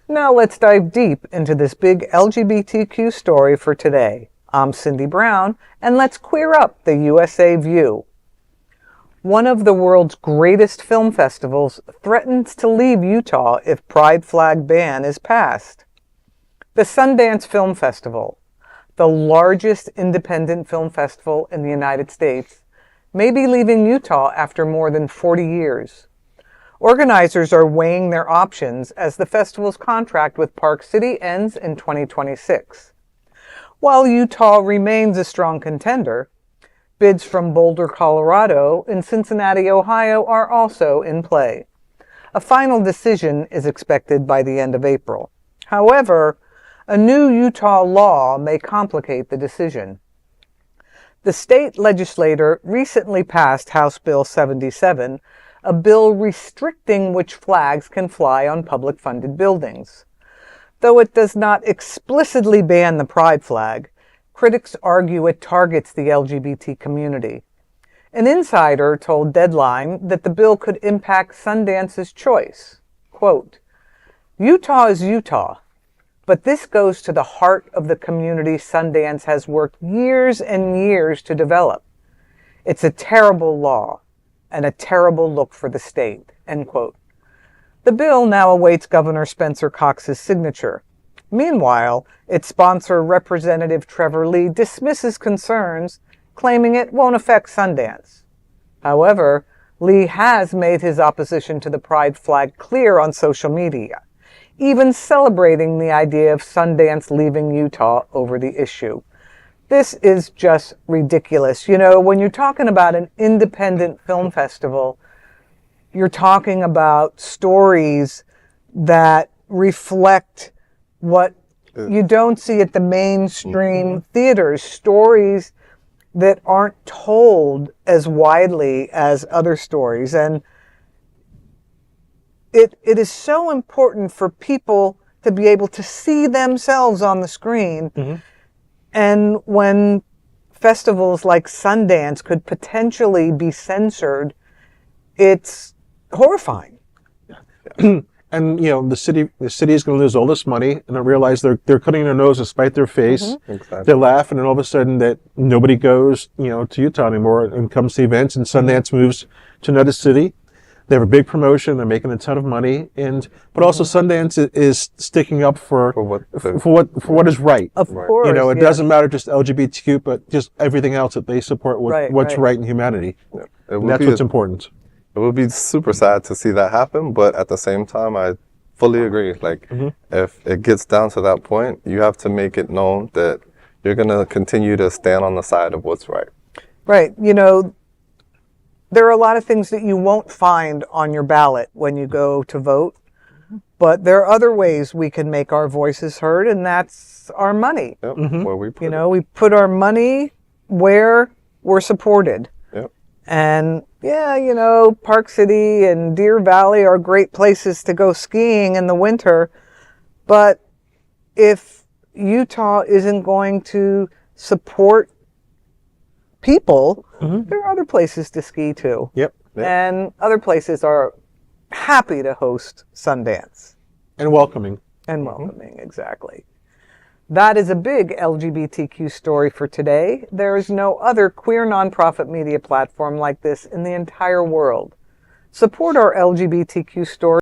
Now let's dive deep into this big LGBTQ story for today. I'm Cindy Brown, and let's queer up the USA view. One of the world's greatest film festivals threatens to leave Utah if Pride flag ban is passed. The Sundance Film Festival, the largest independent film festival in the United States, may be leaving Utah after more than 40 years. Organizers are weighing their options as the festival's contract with Park City ends in 2026. While Utah remains a strong contender, bids from Boulder, Colorado, and Cincinnati, Ohio are also in play. A final decision is expected by the end of April. However, a new Utah law may complicate the decision. The state legislature recently passed House Bill 77, a bill restricting which flags can fly on public-funded buildings. Though it does not explicitly ban the pride flag, critics argue it targets the LGBT community. An insider told Deadline that the bill could impact Sundance's choice. Quote, "Utah is Utah, but this goes to the heart of the community Sundance has worked years and years to develop. It's a terrible law and a terrible look for the state." End quote. The bill now awaits Governor Spencer Cox's signature. Meanwhile, its sponsor, Representative Trevor Lee, dismisses concerns, claiming it won't affect Sundance. However, Lee has made his opposition to the pride flag clear on social media, even celebrating the idea of Sundance leaving Utah over the issue. This is just ridiculous. You know, when you're talking about an independent film festival, you're talking about stories that reflect what you don't see at the mainstream theaters, stories that aren't told as widely as other stories. And it is so important for people to be able to see themselves on the screen. Mm-hmm. And when festivals like Sundance could potentially be censored, it's horrifying. And you know, the city is going to lose all this money, and they realize they're cutting their nose to spite their face. Mm-hmm. Exactly. They laugh, and then all of a sudden that nobody goes, to Utah anymore and comes to events, and Sundance moves to another city. They have a big promotion. They're making a ton of money, but also Sundance is sticking up for what is right. Of course, it doesn't matter just LGBTQ, but just everything else that they support what's right in humanity. Yeah. And that's what's important. It would be super sad to see that happen, but at the same time, I fully agree. Like, if it gets down to that point, you have to make it known that you're going to continue to stand on the side of what's right. Right. There are a lot of things that you won't find on your ballot when you go to vote, but there are other ways we can make our voices heard, and that's our money. Yep. Where we put it. We put our money where we're supported. Yep. And Park City and Deer Valley are great places to go skiing in the winter, but if Utah isn't going to support people, there are other places to ski too. Yep. And other places are happy to host Sundance. And welcoming. Exactly. That is a big LGBTQ story for today. There is no other queer nonprofit media platform like this in the entire world. Support our LGBTQ story